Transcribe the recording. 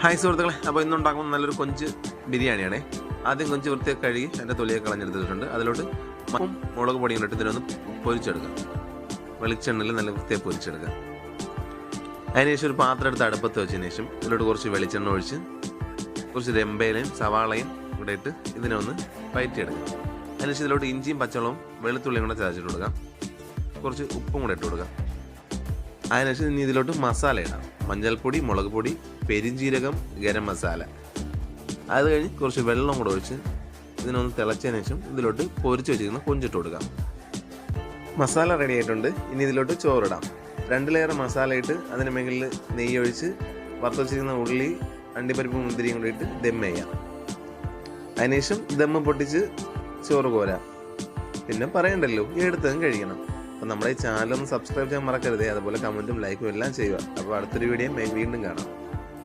Hi സുഹൃത്തുക്കളെ, അപ്പോൾ ഇന്നുണ്ടാക്കുന്ന നല്ലൊരു കൊഞ്ച് ബിരിയാണിയാണേ. ആദ്യം കൊഞ്ച് വൃത്തിയൊക്കെ കഴുകി എൻ്റെ തൊലിയൊക്കെ കളഞ്ഞെടുത്തിട്ടുണ്ട്. അതിലോട്ട് ഉപ്പും മുളക് പൊടിയും ഇട്ട് ഇതിനൊന്ന് പൊരിച്ചെടുക്കാം. വെളിച്ചെണ്ണയിൽ നല്ല വൃത്തിയായി പൊരിച്ചെടുക്കാം. അതിനുശേഷം ഒരു പാത്രം എടുത്ത് അടുപ്പത്ത് വെച്ചതിന് ശേഷം ഇതിലോട്ട് കുറച്ച് വെളിച്ചെണ്ണ ഒഴിച്ച് കുറച്ച് രമ്പയിലയും സവാളയും കൂടെ ഇട്ട് ഇതിനെ ഒന്ന് വഴറ്റിയെടുക്കാം. അതിനുശേഷം ഇതിലോട്ട് ഇഞ്ചിയും പച്ചമുളകും വെളുത്തുള്ളിയും കൂടെ ചതച്ചിട്ട് കൊടുക്കാം. കുറച്ച് ഉപ്പും കൂടെ ഇട്ട് കൊടുക്കാം. അതിനുശേഷം ഇനി ഇതിലോട്ട് മസാല ഇടാം. മഞ്ഞൾപ്പൊടി, മുളക് പൊടി, പെരിഞ്ജീരകം, ഗരം മസാല. അത് കഴിഞ്ഞ് കുറച്ച് വെള്ളം കൂടെ ഒഴിച്ച് ഇതിനൊന്ന് തിളച്ചതിന് ശേഷം ഇതിലോട്ട് പൊരിച്ച് വെച്ചിരിക്കുന്ന കൊഞ്ചിട്ട് കൊടുക്കാം. മസാല റെഡി ആയിട്ടുണ്ട്. ഇനി ഇതിലോട്ട് ചോറിടാം. 2 ലെയർ മസാല ഇട്ട് അതിന് മുകളിൽ നെയ്യ് ഒഴിച്ച് വറുത്ത് വെച്ചിരിക്കുന്ന ഉള്ളി, അണ്ടിപ്പരിപ്പും മുന്തിരിയും കൂടി ഇട്ട് ദം ചെയ്യാം. അതിനുശേഷം ദമ്മ് പൊട്ടിച്ച് ചോറ് കോരാം. പിന്നെ പറയണ്ടല്ലോ, എടുത്തതും കഴിക്കണം. അപ്പോൾ നമ്മുടെ ഈ ചാനലൊന്ന് സബ്സ്ക്രൈബ് ചെയ്യാൻ മറക്കരുതേ. അതുപോലെ കമൻറ്റും ലൈക്കും എല്ലാം ചെയ്യുക. അപ്പോൾ അടുത്തൊരു വീഡിയോ വീണ്ടും കാണാം.